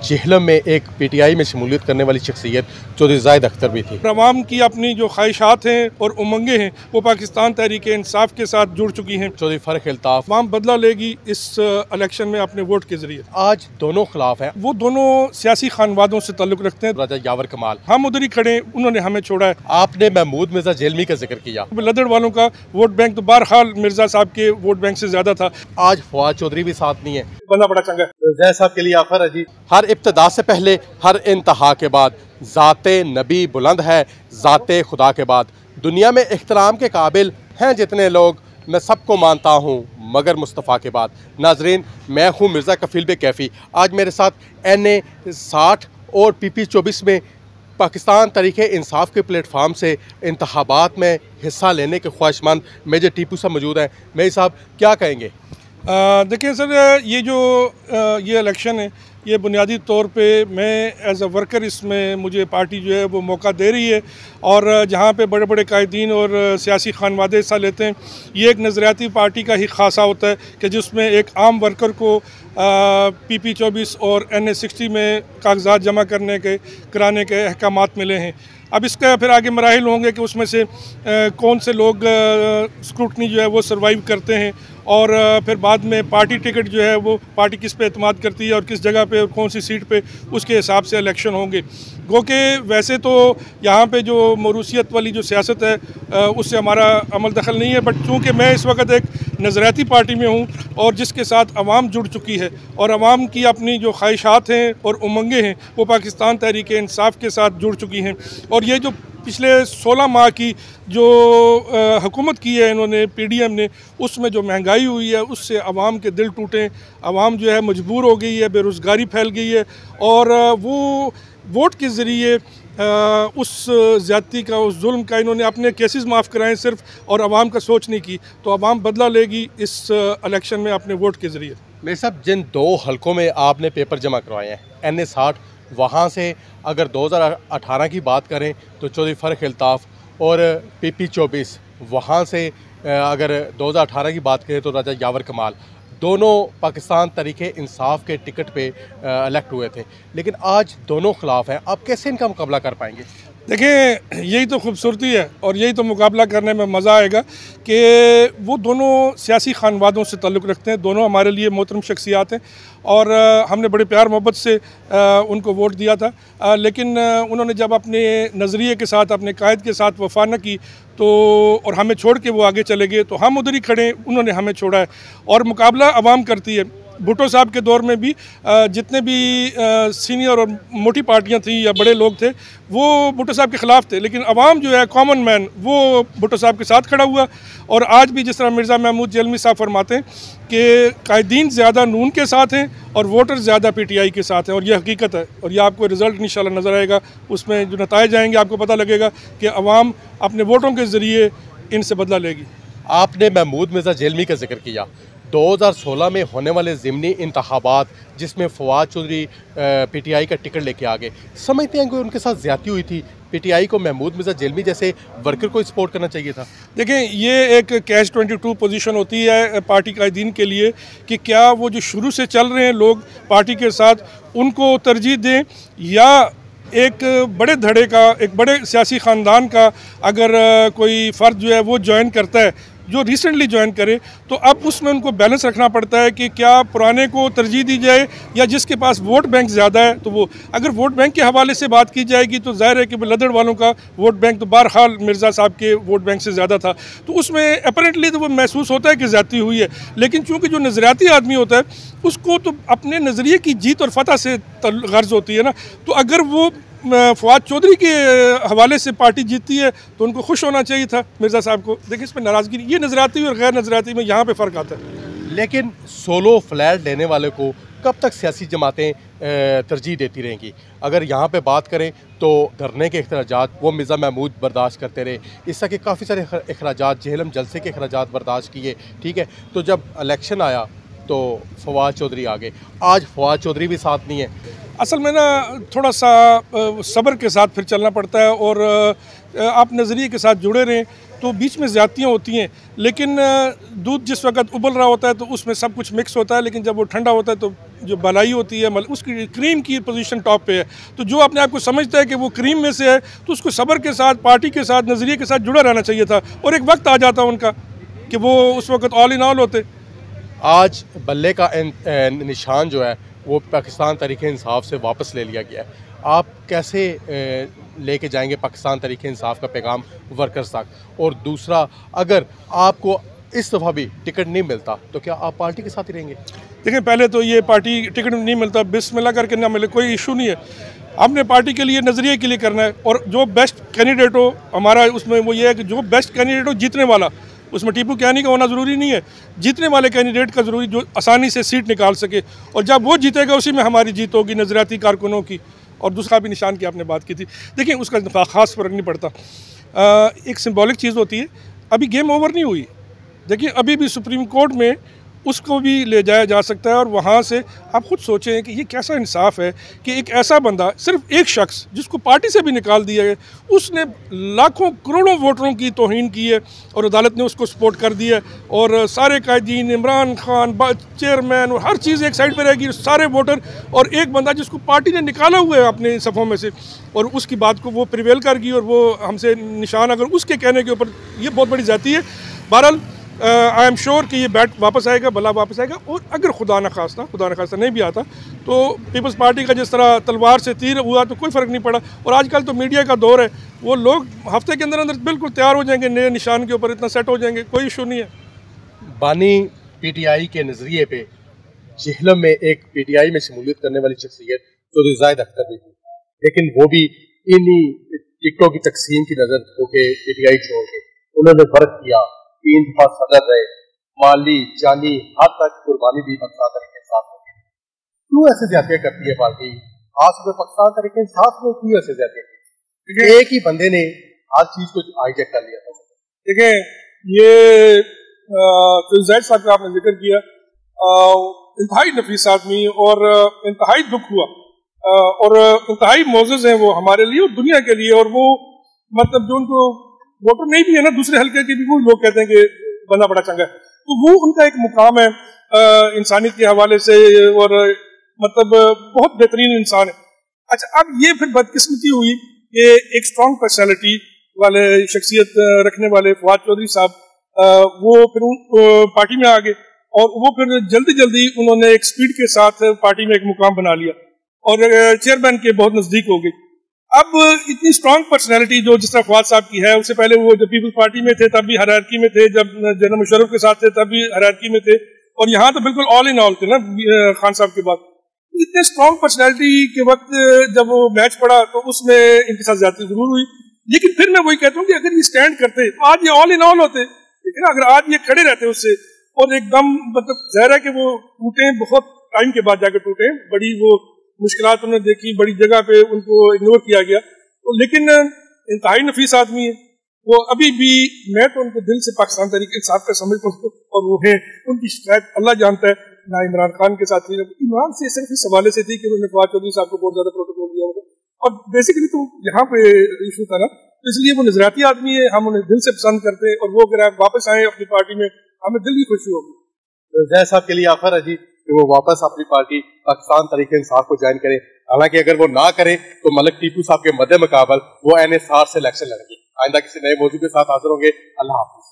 जेहलम में एक पीटीआई में शमूलियत करने वाली शख्सियत चौधरी जाहिद अख्तर भी थी। अवाम की अपनी जो ख्वाहिशात हैं और उमंगें हैं वो पाकिस्तान तहरीक इंसाफ के साथ जुड़ चुकी हैं। चौधरी फर्क अल्ताफ अवाम बदला लेगी इस इलेक्शन में अपने वोट के जरिए। आज दोनों खिलाफ हैं। वो दोनों सियासी खानवादों से ताल्लुक़ रखते हैं। राजा यावर कमाल, हम उधर ही खड़े, उन्होंने हमें छोड़ा है। आपने महमूद मिर्जा जेलमी का जिक्र किया। लदड़ वालों का वोट बैंक तो बहरहाल मिर्जा साहब के वोट बैंक से ज्यादा था। आज फवाद चौधरी भी साथ नहीं है। बंदा बड़ा चंगा जय साहब के लिए आखिर है जी। हर इब्तदा से पहले, हर इंतहा के बाद ज़ाते नबी बुलंद है, ज़ाते खुदा के बाद। दुनिया में इख्तराम के काबिल हैं जितने लोग, मैं सबको मानता हूँ मगर मुस्तफ़ा के बाद। नाजरीन, मैं हूँ मिर्ज़ा कफ़ील बे कैफ़ी। आज मेरे साथ NA 60 और PP 24 में पाकिस्तान तरीक़े इंसाफ के प्लेटफार्म से इंतखाबात में हिस्सा लेने के ख्वाहिशमंद मेजर टीपू साहब मौजूद हैं। मेजर साहब, क्या कहेंगे? देखिए सर, ये इलेक्शन है, ये बुनियादी तौर पे मैं एज़ अ वर्कर इसमें मुझे पार्टी जो है वो मौका दे रही है। और जहाँ पे बड़े बड़े कायदीन और सियासी खानवादे हिस्सा लेते हैं, ये एक नज़रियाती पार्टी का ही खासा होता है कि जिसमें एक आम वर्कर को PP 24 और NA 60 में कागजात जमा कराने के अहकामात मिले हैं। अब इसका फिर आगे मराहिल होंगे कि उसमें से कौन से लोग स्क्रूटनी जो है वो सर्वाइव करते हैं और फिर बाद में पार्टी टिकट जो है वो पार्टी किस पे एतमाद करती है और किस जगह पे और कौन सी सीट पे, उसके हिसाब से इलेक्शन होंगे। गो कि वैसे तो यहाँ पे जो मौरूसियत वाली जो सियासत है उससे हमारा अमल दखल नहीं है, बट चूँकि मैं इस वक्त एक नज़रियाती पार्टी में हूँ और जिसके साथ अवाम जुड़ चुकी है और अवाम की अपनी जो ख्वाहिशात हैं और उमंगें हैं वो पाकिस्तान तहरीक इंसाफ के साथ जुड़ चुकी हैं। और ये जो पिछले 16 माह की जो हुकूमत की है इन्होंने, PDM ने, उसमें जो महंगाई हुई है उससे अवाम के दिल टूटे, अवाम जो है मजबूर हो गई है, बेरोज़गारी फैल गई है और वो वोट के ज़रिए उस ज़्यादती का, उस जुल्म का इन्होंने अपने केसेस माफ़ कराएं सिर्फ, और अवाम का सोच नहीं की। तो अवाम बदला लेगी इस इलेक्शन में अपने वोट के ज़रिए। मेरे साहब, जिन 2 हलकों में आपने पेपर जमा करवाए हैं, NA 60, वहाँ से अगर 2018 की बात करें तो चौधरी फर्क अल्ताफ, और PP 24 वहाँ से अगर 2018 की बात करें तो राजा यावर कमाल, दोनों पाकिस्तान तरीक़े इंसाफ के टिकट पे इलेक्ट हुए थे। लेकिन आज दोनों खिलाफ हैं। आप कैसे इनका मुकाबला कर पाएंगे? देखिए, यही तो खूबसूरती है और यही तो मुकाबला करने में मज़ा आएगा कि वो दोनों सियासी खानवादों से ताल्लुक़ रखते हैं, दोनों हमारे लिए मोहतरम शख्सियात हैं और हमने बड़े प्यार मोहब्बत से उनको वोट दिया था। लेकिन उन्होंने जब अपने नज़रिए के साथ, अपने कायद के साथ वफा न की तो, और हमें छोड़ के वो आगे चले गए, तो हम उधर ही खड़े, उन्होंने हमें छोड़ा है। और मुकाबला अवाम करती है। भुट्टो साहब के दौर में भी जितने भी सीनियर और मोटी पार्टियां थी या बड़े लोग थे वो भुट्टो साहब के ख़िलाफ़ थे, लेकिन अवाम जो है, कॉमन मैन, वो भुट्टो साहब के साथ खड़ा हुआ। और आज भी जिस तरह मिर्ज़ा महमूद जेलमी साहब फरमाते हैं कि कायदीन ज़्यादा नून के साथ हैं और वोटर ज़्यादा PTI के साथ हैं, और ये हकीकत है। और ये आपको रिज़ल्ट इंशाल्लाह नज़र आएगा, उसमें जो नताइज आएंगे आपको पता लगेगा कि अवाम अपने वोटों के ज़रिए इनसे बदला लेगी। आपने महमूद मिर्ज़ा जेलमी का जिक्र किया। 2016 में होने वाले ज़िमनी इंतखाबात जिसमें फवाद चौधरी PTI का टिकट लेके आ गए, समझते हैं कि उनके साथ ज़्यादती हुई थी? PTI को महमूद मिर्ज़ा जेलमी जैसे वर्कर को सपोर्ट करना चाहिए था। देखें, ये एक कैच 22 पोजीशन होती है पार्टी कायदीन के लिए कि क्या वो जो शुरू से चल रहे हैं लोग पार्टी के साथ, उनको तरजीह दें, या एक बड़े धड़े का, एक बड़े सियासी ख़ानदान का अगर कोई फ़र्द जो है वो ज्वाइन करता है, जो रिसेंटली ज्वाइन करे, तो अब उसमें उनको बैलेंस रखना पड़ता है कि क्या पुराने को तरजीह दी जाए या जिसके पास वोट बैंक ज़्यादा है तो वो। अगर वोट बैंक के हवाले से बात की जाएगी तो ज़ाहिर है कि लदड़ वालों का वोट बैंक तो बहरहाल मिर्ज़ा साहब के वोट बैंक से ज़्यादा था, तो उसमें अपरेंटली तो वो महसूस होता है कि ज़्यादती हुई है। लेकिन चूँकि जो नज़रियाती आदमी होता है उसको तो अपने नज़रिए की जीत और फतह से गर्ज होती है ना, तो अगर वो फवाद चौधरी के हवाले से पार्टी जीतती है तो उनको खुश होना चाहिए था मिर्ज़ा साहब को। देखिए, इसमें नाराज़गी, ये नज़रियाती और गैर नज़रियाती में यहाँ पे फ़र्क आता है। लेकिन सोलो फ्लैट लेने वाले को कब तक सियासी जमातें तरजीह देती रहेंगी? अगर यहाँ पे बात करें तो धरने के अखराजात वो मिर्ज़ा महमूद बर्दाश्त करते रहे, इस तरह के काफ़ी सारे अखराजात, जेहलम जलसे के अखराजात बर्दाश्त किए, ठीक है। तो जब इलेक्शन आया तो फवाद चौधरी आ गए। आज फवाद चौधरी भी साथ नहीं है। असल में ना थोड़ा सा सब्र के साथ फिर चलना पड़ता है और आप नज़रिए के साथ जुड़े रहें तो बीच में ज़्यादतियाँ होती हैं, लेकिन दूध जिस वक्त उबल रहा होता है तो उसमें सब कुछ मिक्स होता है, लेकिन जब वो ठंडा होता है तो जो भलाई होती है उसकी क्रीम की पोजीशन टॉप पे है। तो जो अपने आप को समझता है कि वो क्रीम में से है तो उसको सब्र के साथ, पार्टी के साथ, नज़रिए के साथ जुड़ा रहना चाहिए था, और एक वक्त आ जाता उनका कि वो उस वक्त ऑल इन ऑल होते। आज बल्ले का निशान जो है वो पाकिस्तान तहरीक इंसाफ से वापस ले लिया गया है। आप कैसे लेके जाएंगे पाकिस्तान तहरीक इंसाफ का पैगाम वर्कर्स तक? और दूसरा, अगर आपको इस दफ़ा भी टिकट नहीं मिलता तो क्या आप पार्टी के साथ ही रहेंगे? देखिए, पहले तो ये पार्टी टिकट नहीं मिलता बिस्मिल्लाह करके ना मिले, कोई इशू नहीं है। हमने पार्टी के लिए, नज़रिए के लिए करना है, और जो बेस्ट कैंडिडेट हो हमारा उसमें वो ये है कि जो बेस्ट कैंडिडेट हो, जीतने वाला, उसमें टीपू कैनी का होना ज़रूरी नहीं है, जीतने वाले कैंडिडेट का ज़रूरी, जो आसानी से सीट निकाल सके, और जब वो जीतेगा उसी में हमारी जीत होगी, नज़रियाती कारकुनों की। और दूसरा भी निशान की आपने बात की थी, देखिए उसका ख़ास फ़र्क नहीं पड़ता, एक सिंबॉलिक चीज़ होती है। अभी गेम ओवर नहीं हुई, देखिए अभी भी सुप्रीम कोर्ट में उसको भी ले जाया जा सकता है, और वहाँ से आप खुद सोचें कि ये कैसा इंसाफ है कि एक ऐसा बंदा, सिर्फ एक शख्स जिसको पार्टी से भी निकाल दिया है, उसने लाखों करोड़ों वोटरों की तौहीन की है और अदालत ने उसको सपोर्ट कर दिया है, और सारे कायदीन, इमरान खान, चेयरमैन, और हर चीज़ एक साइड पर रहेगी, सारे वोटर, और एक बंदा जिसको पार्टी ने निकाला हुआ है अपने सफ़ों में से, और उसकी बात को वो प्रिवेल कर गई, और वो हमसे निशान अगर उसके कहने के ऊपर, ये बहुत बड़ी ज़्यादती है। बहरहाल आई एम श्योर कि ये बैट वापस आएगा, भला वापस आएगा, और अगर खुदा न खास्ता नहीं भी आता तो पीपल्स पार्टी का जिस तरह तलवार से तीर हुआ तो कोई फ़र्क नहीं पड़ा। और आजकल तो मीडिया का दौर है, वो लोग हफ्ते के अंदर अंदर बिल्कुल तैयार हो जाएंगे, नए निशान के ऊपर इतना सेट हो जाएंगे, कोई इशू नहीं है। बानी PTI के नज़रिए पे जेहलम में एक PTI में शमूलियत करने वाली शख्सियत चौधरी जाहिद अख्तर भी थी, लेकिन वो भी इन्हीं टिकटों की तकसीम की नज़र होके PTI छोड़ के उन्होंने फ़र्क किया, 3 दफा सदर रहे, माली जानी हद तक कुर्बानी दी पाकिस्तान तरीके इंसाफ में। क्यों ऐसे ज्यादतियां करती है पार्टी, खासकर पाकिस्तान तरीके इंसाफ में क्यों ऐसे ज्यादतियां की? क्योंकि एक ही बंदे ने हर चीज को हाईजैक कर लिया था। देखिए, ये जैद साहब का आपने जिक्र किया, इंतहाई नफीस आदमी, और इंतहाई दुख हुआ, और इंतहाई मोज़ेज़ हैं वो हमारे लिए और दुनिया के लिए, और वो मतलब जो उनको वोटर नहीं भी है ना, दूसरे हल्के के भी वो लोग कहते हैं कि बंदा बड़ा चंगा है, तो वो उनका एक मुकाम है इंसानियत के हवाले से, और मतलब बहुत बेहतरीन इंसान है। अच्छा, अब ये फिर बदकिस्मती हुई कि एक स्ट्रॉन्ग पर्सनैलिटी वाले, शख्सियत रखने वाले फवाद चौधरी साहब, वो फिर पार्टी में आ गए, और वो फिर जल्दी जल्दी उन्होंने एक स्पीड के साथ पार्टी में एक मुकाम बना लिया, और चेयरमैन के बहुत नज़दीक हो गई। अब इतनी स्ट्रांग पर्सनैलिटी जो जिस तरह फवाद साहब की है, उससे पहले वो जब पीपल्स पार्टी में थे तब भी हायरार्की में थे, जब जनरल मुशर्रफ के साथ थे तब भी हायरार्की में थे, और यहाँ तो बिल्कुल ऑल इन ऑल थे ना खान साहब के बाद। इतने स्ट्रांग पर्सनैलिटी के वक्त जब वो मैच पड़ा तो उसमें इनके साथ ज्यादती जरूर हुई, लेकिन फिर मैं वही कहता हूँ कि अगर ये स्टैंड करते तो आज ये ऑल इन ऑल होते, लेकिन अगर आज ये खड़े रहते उससे, और एकदम मतलब ज़ाहिर है कि वो टूटे, बहुत टाइम के बाद जाकर टूटे, बड़ी वो मुश्किलात उन्होंने देखी, बड़ी जगह पे उनको इग्नोर किया गया, तो लेकिन इंतहाई नफीस आदमी है वो अभी भी। मैं तो उनको दिल से पाकिस्तान तरीके इंसाफ का समझता हूँ, और वो है, उनकी शिकायत अल्लाह जानता है ना इमरान खान के साथ थी, इमरान से सिर्फ इस हवाले से थी कि उन्होंने फवाद चौधरी साहब को बहुत ज्यादा प्रोटोकॉल दिया होगा, और बेसिकली तो यहाँ पे इशू था ना, तो इसलिए वो नजरियाती आदमी है, हम उन्हें दिल से पसंद करते हैं, और वो अगर आप वापस आए अपनी पार्टी में हमें दिल की खुशी होगी। जय साहब के लिए आखिर है जी कि वो वापस अपनी पार्टी पाकिस्तान तहरीक इंसाफ को ज्वाइन करें, हालांकि अगर वो ना करे तो मलिक टीपू साहब के मद्दे मुकाबल वो NSR से इलेक्शन लड़ेंगे। आइंदा किसी नए मौजूद के साथ हाजिर होंगे। अल्लाह हाफिज।